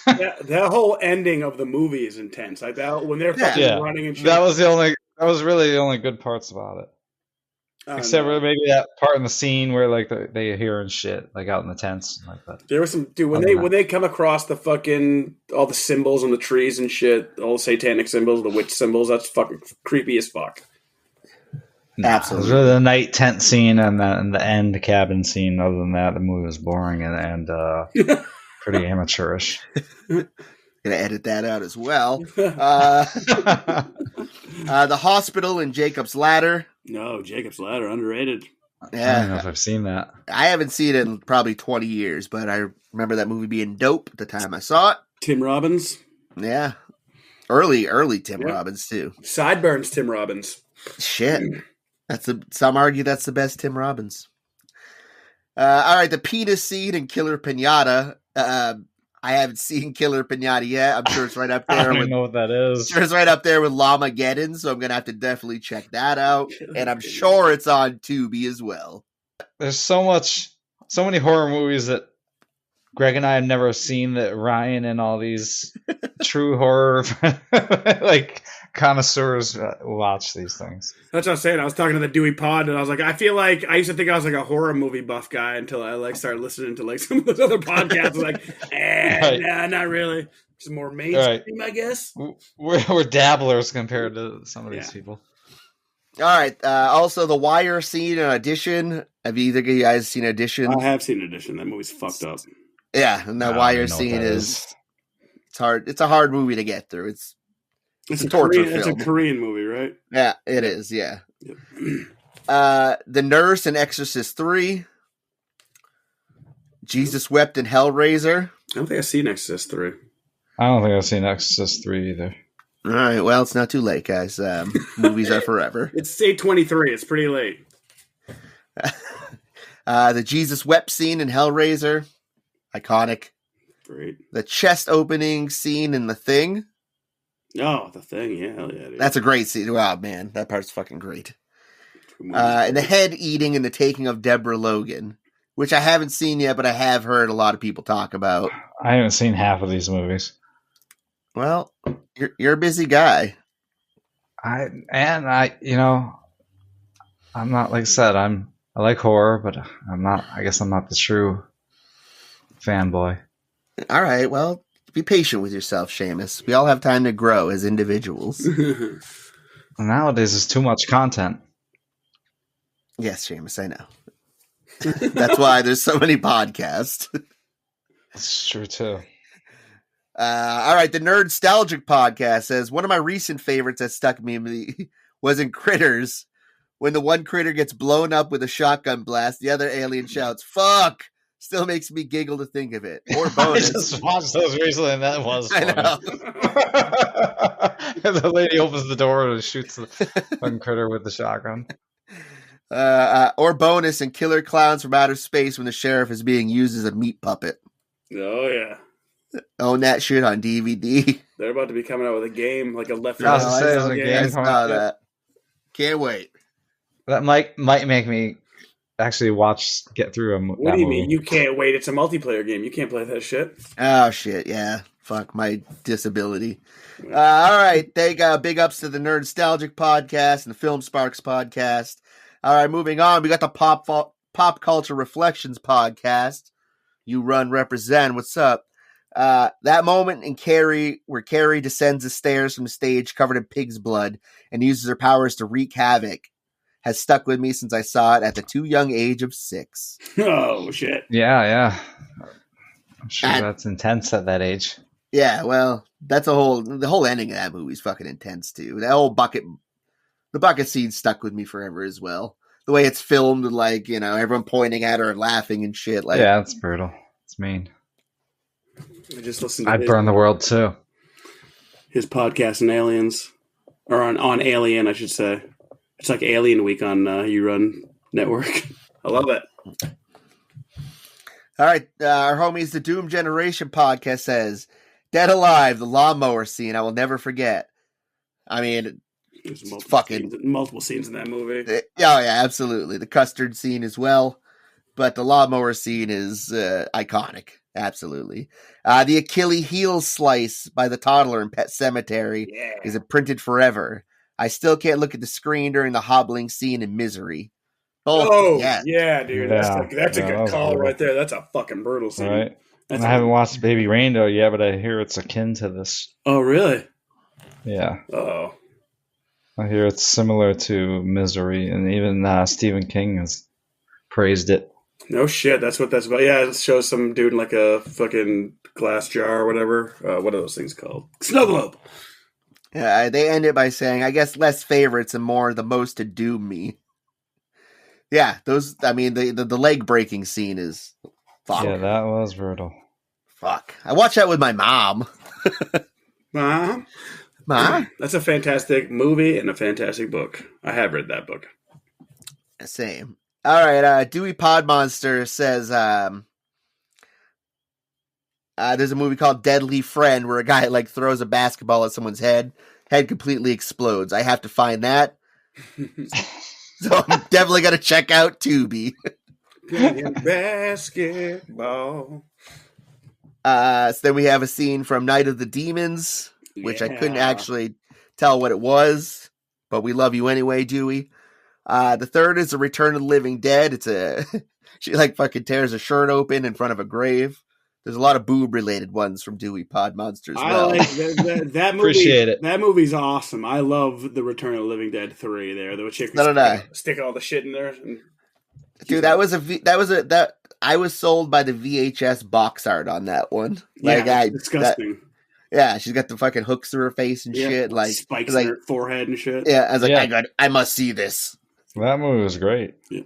That whole ending of the movie is intense. Like that when they're fucking running and shit. That was really the only good parts about it. Except for maybe that part in the scene where like they hear and shit, like out in the tents like that. There was some dude when they come across the fucking all the symbols on the trees and shit, all the satanic symbols, the witch symbols. That's fucking creepy as fuck. Absolutely, it was really the night tent scene and the end cabin scene. Other than that, the movie was boring and pretty amateurish. Gonna edit that out as well. The hospital in Jacob's Ladder. No, Jacob's Ladder, underrated. Yeah. I don't know if I've seen that. I haven't seen it in probably 20 years, but I remember that movie being dope at the time I saw it. Tim Robbins. Yeah. Early Tim Robbins, too. Sideburns Tim Robbins. Shit. Some argue that's the best Tim Robbins. All right, the penis scene in Killer Pinata. I haven't seen Killer Pinata yet. I'm sure it's right up there. I don't even know what that is. Sure, it's right up there with Llamageddon, so I'm gonna have to definitely check that out. And I'm sure it's on Tubi as well. There's so many horror movies that Greg and I have never seen that Ryan and all these true horror like connoisseurs watch these things. That's what I was saying. I was talking to the Dewey Pod, and I was like, I feel like I used to think I was like a horror movie buff guy until I like started listening to like some of those other podcasts. Like, nah, not really. Just more mainstream, I guess. We're dabblers compared to some of these people. All right. Also, the Wire scene in Audition. Have either of you guys seen Audition? I have seen Audition. That movie's fucked up. Yeah, and that Wire scene is it's hard. It's a hard movie to get through. It's a torture film. It's a Korean movie, right? Yeah, it is. Yeah. Yep. The Nurse in Exorcist 3. Jesus Wept in Hellraiser. I don't think I've seen Exorcist 3. I don't think I've seen Exorcist 3 either. All right, well, it's not too late, guys. Movies are forever. It's 8:23. It's pretty late. The Jesus Wept scene in Hellraiser. Iconic. Great. The chest opening scene in The Thing. Oh, The Thing. Yeah, hell yeah. Dude. That's a great scene. Wow, man. That part's fucking great. And the head eating in The Taking of Deborah Logan, which I haven't seen yet, but I have heard a lot of people talk about. I haven't seen half of these movies. Well, you're a busy guy. I'm not, like I said, I like horror, but I guess I'm not the true fanboy. All right, well, Be patient with yourself, Sheamus. We all have time to grow as individuals. Nowadays, there's too much content. Yes, Sheamus, I know. That's why there's so many podcasts. That's true, too. All right, the Nerdstalgic podcast says, one of my recent favorites that stuck me was in Critters. When the one critter gets blown up with a shotgun blast, the other alien shouts, "Fuck!" Still makes me giggle to think of it. Or bonus. I just watched those recently, and that was I funny. know. The lady opens the door and shoots the fucking critter with the shotgun. Or bonus and Killer Clowns from Outer Space when the sheriff is being used as a meat puppet. Oh, yeah. Own that shit on DVD. They're about to be coming out with a game, like a Left 4 I was Dead gonna say, style there's a game. game I saw that. Can't wait. That might make me actually get through What do you mean? You can't wait. It's a multiplayer game. You can't play that shit. Oh, shit, yeah. Fuck my disability. All right, big ups to the Nerdstalgic podcast and the Film Sparks podcast. All right, moving on. We got the Pop Culture Reflections podcast. You run, represent. What's up? That moment in Carrie, where Carrie descends the stairs from the stage covered in pig's blood and uses her powers to wreak havoc, has stuck with me since I saw it at the too young age of 6. Oh, shit. Yeah. I'm sure that's intense at that age. Yeah, well, the whole ending of that movie is fucking intense too. That whole the bucket scene stuck with me forever as well. The way it's filmed, like, you know, everyone pointing at her and laughing and shit. Like, yeah, it's brutal. It's mean. I just listened to I'd burn the world too. his podcast on Aliens, or on Alien, I should say. It's like Alien Week on You Run Network. I love it. All right, our homies, the Doom Generation podcast says, "Dead Alive, the lawnmower scene, I will never forget." I mean, There's multiple scenes in that movie. Yeah, absolutely. The custard scene as well, but the lawnmower scene is iconic. Absolutely. The Achilles heel slice by the toddler in Pet Cemetery is imprinted forever. I still can't look at the screen during the hobbling scene in Misery. Yeah, dude. That's a good call brutal. right there. That's a fucking brutal scene. Right. I haven't watched Baby Rainbow yet, but I hear it's akin to this. Oh, really? Yeah. Oh. I hear it's similar to Misery, and even Stephen King has praised it. No shit. That's what that's about. Yeah, it shows some dude in like a fucking glass jar or whatever. What are those things called? Snow globe. Yeah, they end it by saying, "I guess less favorites and more the most to doom me." Yeah, those. I mean, the leg breaking scene is fuck. Yeah, that was brutal. Fuck. I watched that with my mom. Mom? That's a fantastic movie and a fantastic book. I have read that book. Same. All right. Dewey Podmonster says there's a movie called Deadly Friend where a guy like throws a basketball at someone's head completely explodes. I have to find that. So I'm definitely gonna check out Tubi. Playing basketball. So then we have a scene from Night of the Demons, which I couldn't actually tell what it was, but we love you anyway, Dewey. The third is the Return of the Living Dead. She like fucking tears a shirt open in front of a grave. There's a lot of boob related ones from Dewey Podmonster as well. I like that movie. Appreciate it. That movie's awesome. I love the Return of the Living Dead 3 there. The chick stick all the shit in there. Dude, I was sold by the VHS box art on that one. Like, disgusting. She's got the fucking hooks through her face and shit, like spikes in her forehead and shit. Yeah, I was like, I must see this. That movie was great. Yeah,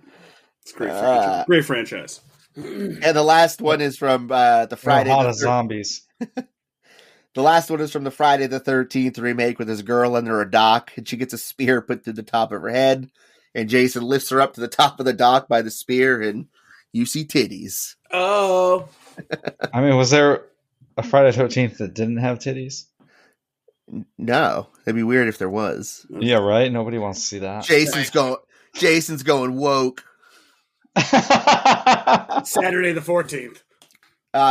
it's a great franchise. Great franchise. And the last one is from the Friday. A lot of zombies. The last one is from the Friday the 13th remake with this girl under a dock, and she gets a spear put through the top of her head, and Jason lifts her up to the top of the dock by the spear, and you see titties. Oh. I mean, was there a Friday the 13th that didn't have titties? No. It'd be weird if there was. Yeah, right? Nobody wants to see that. Jason's going woke. Saturday the 14th.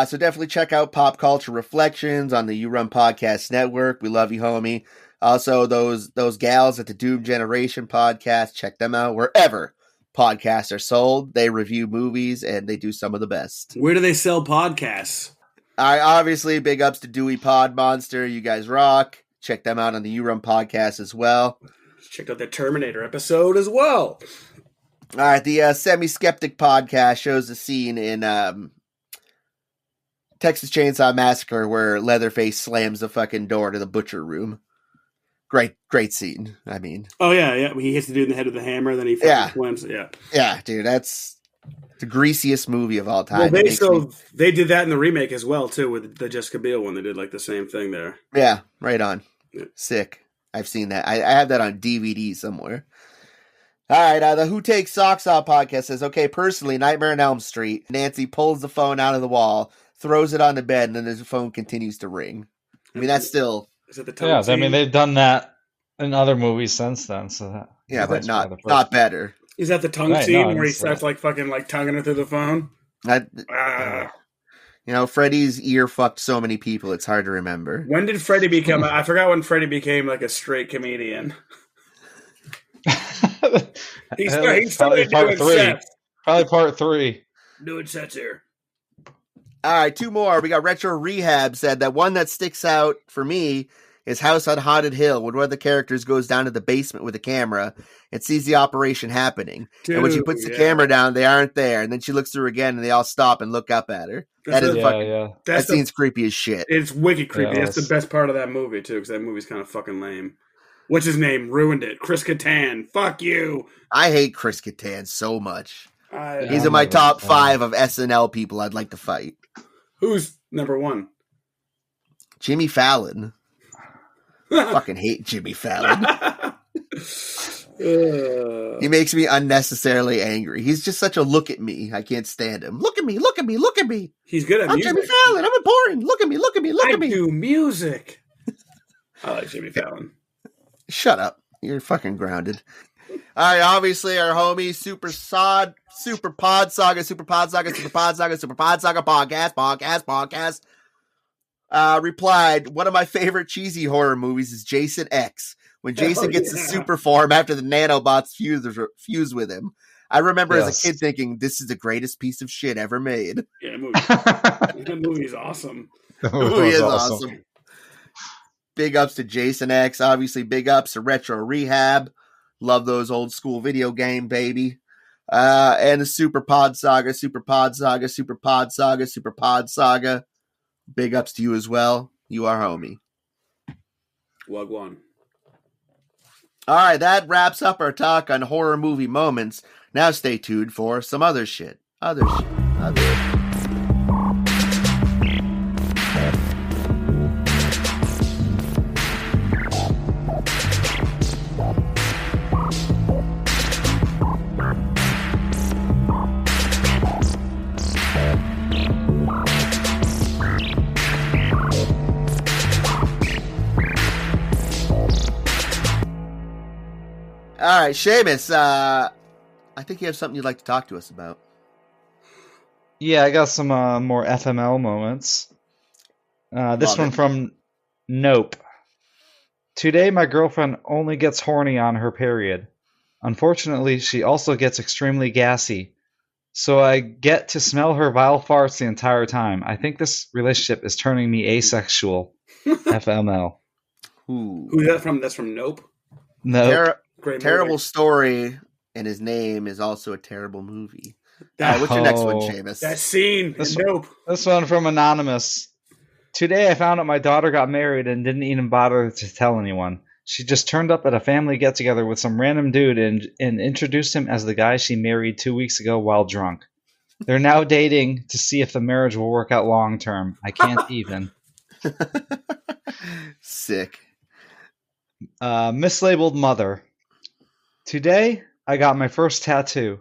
So definitely check out Pop Culture Reflections on the You Run Podcast Network. We love you, homie. Also, those gals at the Doom Generation podcast, check them out wherever podcasts are sold. They review movies and they do some of the best. Where do they sell podcasts? Obviously, big ups to Dewey Pod Monster. You guys rock. Check them out on the You Run podcast as well. Checked out the Terminator episode as well. All right, the Semi-Skeptic podcast shows a scene in Texas Chainsaw Massacre where Leatherface slams the fucking door to the butcher room. Great scene. I mean, oh yeah. He hits the dude in the head with the hammer, then he fucking swims. Yeah, dude, that's the greasiest movie of all time. Well, they did that in the remake as well too with the Jessica Biel one. They did like the same thing there. Yeah, right on. Yeah. Sick. I've seen that. I have that on DVD somewhere. All right, the Who Takes Socks Off podcast says, okay, personally, Nightmare on Elm Street, Nancy pulls the phone out of the wall, throws it on the bed, and then the phone continues to ring. I mean, that's still... Is it the tongue scene? I mean, they've done that in other movies since then. So that, yeah, but not better. Is that the tongue scene where he starts like fucking like tonguing her through the phone? You know, Freddy's ear fucked so many people, it's hard to remember. When did Freddy become... I forgot when Freddy became like a straight comedian. He started doing sets. Probably part 3. Doing sets here. All right, 2 more. We got Retro Rehab said that one that sticks out for me is House on Haunted Hill, where one of the characters goes down to the basement with a camera and sees the operation happening. Dude, and when she puts the camera down, they aren't there. And then she looks through again, and they all stop and look up at her. That scene's creepy as shit. It's wicked creepy. Yeah, that's the best part of that movie, too, because that movie's kind of fucking lame. What's his name? Ruined it. Chris Kattan. Fuck you. I hate Chris Kattan so much. He's in my top 5 of SNL people I'd like to fight. Who's number 1? Jimmy Fallon. Fucking hate Jimmy Fallon. He makes me unnecessarily angry. He's just such a look at me. I can't stand him. Look at me, look at me, look at me. He's good at music. I'm Jimmy Fallon. I'm important. Look at me, look at me, look at me. I do music. I like Jimmy Fallon. Shut up. You're fucking grounded. All right, obviously our homie Super Pod Saga podcast replied, one of my favorite cheesy horror movies is Jason X. When Jason gets the super form after the nanobots fuse with him. I remember as a kid thinking, this is the greatest piece of shit ever made. Yeah, that movie is awesome. The movie is awesome. Big ups to Jason X. Obviously, big ups to Retro Rehab. Love those old school video game, baby. And the Super Pod Saga. Big ups to you as well. You are homie. Wagwan. All right, that wraps up our talk on horror movie moments. Now stay tuned for some other shit. All right, Sheamus, I think you have something you'd like to talk to us about. Yeah, I got some more FML moments. This one from Nope. Today, my girlfriend only gets horny on her period. Unfortunately, she also gets extremely gassy. So I get to smell her vile farts the entire time. I think this relationship is turning me asexual. FML. Who's that from? That's from Nope? Nope. Terrible story, and his name is also a terrible movie. What's your next one, Sheamus? That scene. Nope. This one from Anonymous. Today I found out my daughter got married and didn't even bother to tell anyone. She just turned up at a family get-together with some random dude and introduced him as the guy she married 2 weeks ago while drunk. They're now dating to see if the marriage will work out long-term. I can't even. Sick. Mislabeled mother. Today, I got my first tattoo.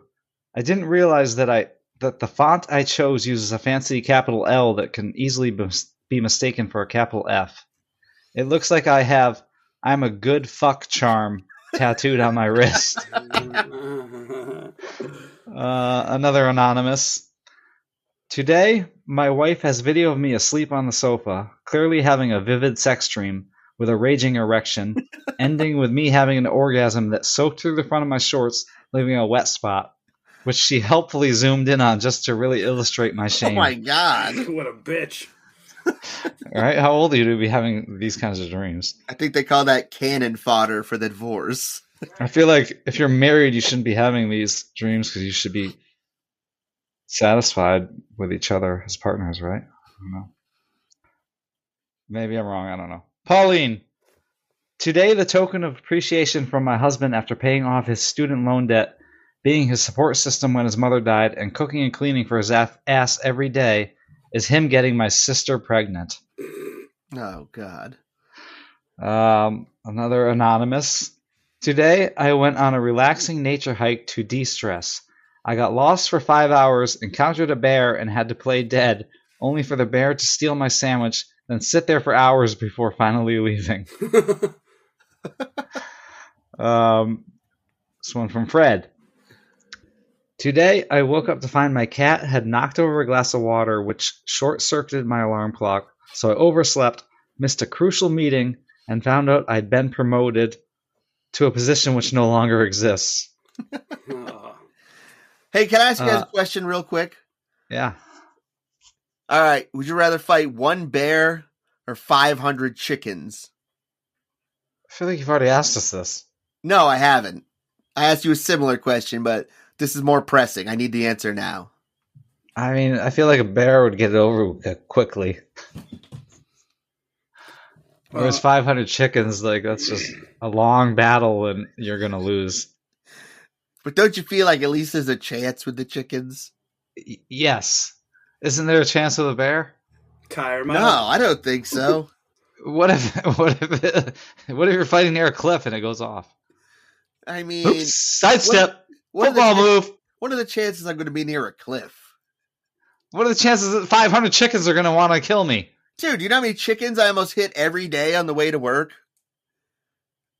I didn't realize that the font I chose uses a fancy capital L that can easily be mistaken for a capital F. It looks like I have "I'm a good fuck" charm tattooed on my wrist. Another Anonymous. Today, my wife has video of me asleep on the sofa, clearly having a vivid sex dream with a raging erection, ending with me having an orgasm that soaked through the front of my shorts, leaving a wet spot, which she helpfully zoomed in on just to really illustrate my shame. Oh my god. What a bitch. All right, how old are you to be having these kinds of dreams? I think they call that cannon fodder for the divorce. I feel like if you're married, you shouldn't be having these dreams because you should be satisfied with each other as partners, right? I don't know. Maybe I'm wrong. I don't know. Pauline, today the token of appreciation from my husband after paying off his student loan debt, being his support system when his mother died, and cooking and cleaning for his ass every day is him getting my sister pregnant. Oh, God. Another anonymous. Today, I went on a relaxing nature hike to de-stress. I got lost for 5 hours, encountered a bear, and had to play dead, only for the bear to steal my sandwich, then sit there for hours before finally leaving. This one from Fred. Today, I woke up to find my cat had knocked over a glass of water, which short-circuited my alarm clock, so I overslept, missed a crucial meeting, and found out I'd been promoted to a position which no longer exists. Hey, can I ask you guys a question real quick? Yeah. All right. Would you rather fight one bear or 500 chickens? I feel like you've already asked us this. No, I haven't. I asked you a similar question, but this is more pressing. I need the answer now. I mean, I feel like a bear would get it over quickly. Whereas 500 chickens, like, that's just a long battle and you're going to lose. But don't you feel like at least there's a chance with the chickens? Yes. Isn't there a chance with a bear? Tire No, I don't think so. What if you're fighting near a cliff and it goes off? I mean, Oops, sidestep. What Football move. What are the chances I'm going to be near a cliff? What are the chances that 500 chickens are going to want to kill me? Dude, you know how many chickens I almost hit every day on the way to work?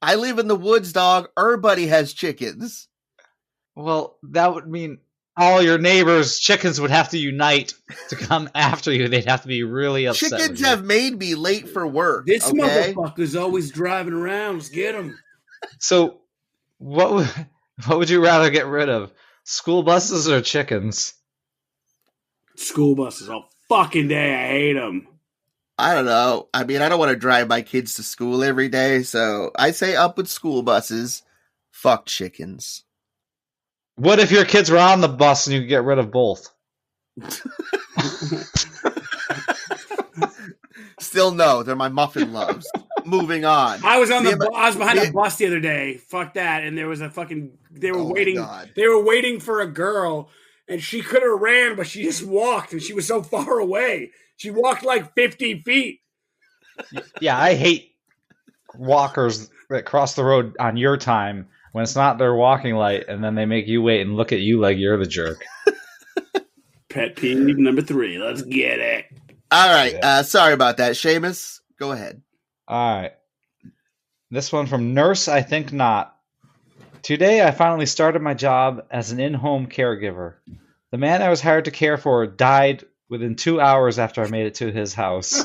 I live in the woods, dog. Everybody has chickens. Well, that would mean all your neighbors' chickens would have to unite to come after you. They'd have to be really upset. Chickens have made me late for work. This okay? motherfucker's always driving around. Let's get him. So, what would you rather get rid of? School buses or chickens? School buses all fucking day. I hate them. I don't know. I mean, I don't want to drive my kids to school every day, so I say up with school buses. Fuck chickens. What if your kids were on the bus and you could get rid of both? Still no, they're my muffin loves. Moving on. I was behind a bus the other day. Fuck that. And there was a fucking. They were waiting. They were waiting for a girl, and she could have ran, but she just walked, and she was so far away. She walked like 50 feet. Yeah, I hate walkers that cross the road on your time when it's not their walking light, and then they make you wait and look at you like you're the jerk. Pet peeve number 3. Let's get it. All right. Sorry about that. Sheamus, go ahead. All right. This one from Nurse I Think Not. Today I finally started my job as an in-home caregiver. The man I was hired to care for died within 2 hours after I made it to his house.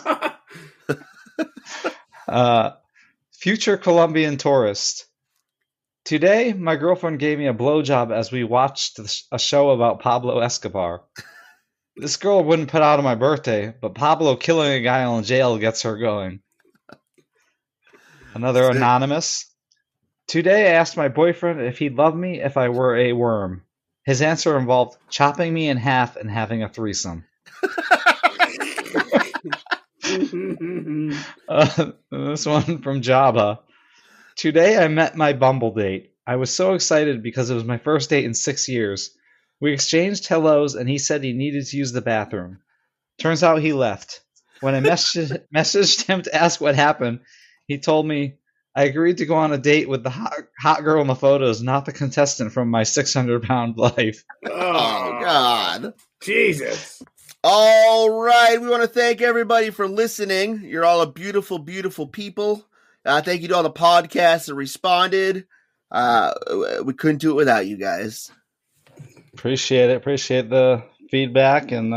Future Colombian tourist. Today, my girlfriend gave me a blowjob as we watched a show about Pablo Escobar. This girl wouldn't put out on my birthday, but Pablo killing a guy in jail gets her going. Another anonymous. Today, I asked my boyfriend if he'd love me if I were a worm. His answer involved chopping me in half and having a threesome. This one from Jabba. Today I met my Bumble date. I was so excited because it was my first date in 6 years. We exchanged hellos and he said he needed to use the bathroom. Turns out he left. When I messaged him to ask what happened, he told me I agreed to go on a date with the hot girl in the photos, not the contestant from my 600-pound life. Oh, God. Jesus. All right. We want to thank everybody for listening. You're all a beautiful, beautiful people. Thank you to all the podcasts that responded. We couldn't do it without you guys. Appreciate it. Appreciate the feedback, and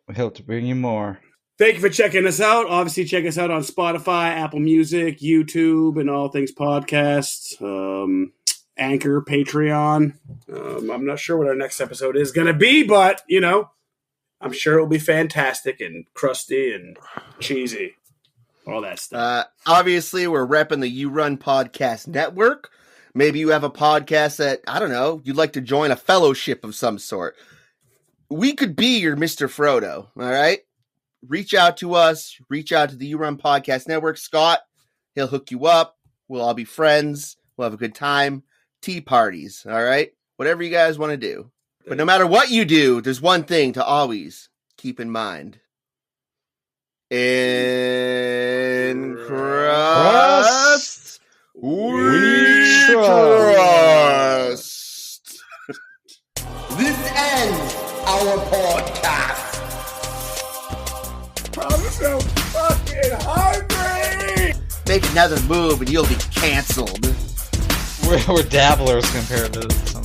we hope to bring you more. Thank you for checking us out. Obviously, check us out on Spotify, Apple Music, YouTube, and all things podcasts. Anchor, Patreon. I'm not sure what our next episode is going to be, but, you know, I'm sure it'll be fantastic and crusty and cheesy. All that stuff. Obviously, we're repping the You Run Podcast Network. Maybe you have a podcast that, I don't know, you'd like to join a fellowship of some sort. We could be your Mr. Frodo, all right? Reach out to us. Reach out to the You Run Podcast Network. Scott, he'll hook you up. We'll all be friends. We'll have a good time. Tea parties, all right? Whatever you guys want to do. But no matter what you do, there's one thing to always keep in mind. In Crust We Trust. This ends our podcast. I'm so fucking hungry! Make another move and you'll be canceled. We're dabblers compared to this.